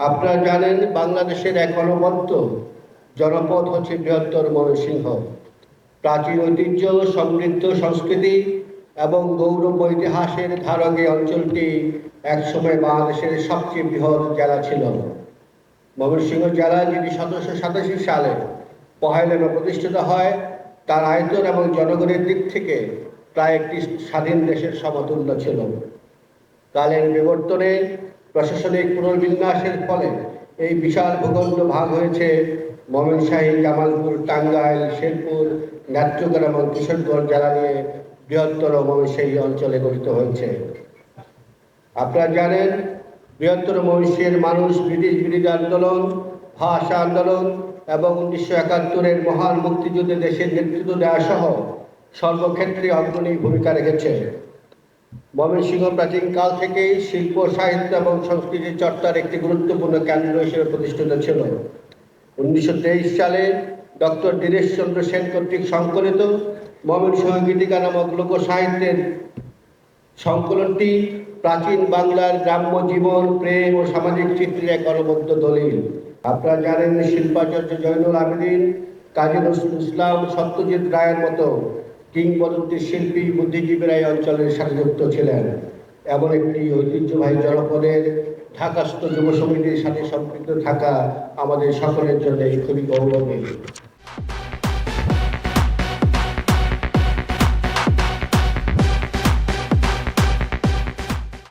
আপনারা জানেন বাংলাদেশের এক অনবদ্য জনপদ হচ্ছে বৃহত্তর ময়মনসিংহ। প্রাচীন ঐতিহ্য, সমৃদ্ধ সংস্কৃতি এবং গৌরব ইতিহাসের ধারক এই অঞ্চলটি একসময় বাংলাদেশের সবচেয়ে বৃহৎ জেলা ছিল। ময়মনসিংহ জেলা যেটি 1787 সালে 1 মে প্রতিষ্ঠিত হয়, তার আয়তন এবং জনগণের দিক থেকে প্রায় একটি স্বাধীন দেশের সমতুল্য ছিল। কালের বিবর্তনে প্রশাসনিক পুনর্বিন্যাসের ফলে এই বিশাল ভূখণ্ড ভাগ হয়েছে ময়মনসিংহ, জামালপুর, টাঙ্গাইল, শেরপুর, নেত্রকোনা এবং কিশোরগঞ্জ জেলা নিয়ে বৃহত্তর ময়মনসিংহ অঞ্চলে গঠিত হয়েছে। আপনারা জানেন বৃহত্তর ময়মনসিংহের মানুষ ব্রিটিশ বিরোধী আন্দোলন, ভাষা আন্দোলন এবং 1971-এর মহান মুক্তিযুদ্ধে দেশের নেতৃত্ব দেওয়া সহ সর্বক্ষেত্রে অগ্রণী ভূমিকা রেখেছে। ময়মনসিংহ প্রাচীনকাল থেকেই শিল্প, সাহিত্য এবং সংস্কৃতির চর্চার একটি গুরুত্বপূর্ণ কেন্দ্র হিসেবে প্রতিষ্ঠিত ছিল। 1923 সালে ডক্টর দীনেশচন্দ্র সেন কর্তৃক সংকলিত ময়মনসিংহ গীতিকা নামক লোক সাহিত্যের সংকলনটি প্রাচীন বাংলার গ্রাম্য জীবন, প্রেম ও সামাজিক চিত্রের এক অনবদ্য দলিল। আপনারা জানেন শিল্পাচার্য জয়নুল আবেদিন, কাজী নজরুল ইসলাম, সত্যজিৎ রায়ের মতো কিংবদন্তি শিল্পী, বুদ্ধিজীবীরা এই অঞ্চলের সাথে যুক্ত ছিলেন। এমন একটি ঐতিহ্যবাহী জনপদের ঢাকাস্থ যুব সমিতির সাথে সম্পৃক্ত থাকা আমাদের সকলের জন্য খুবই গৌরবের।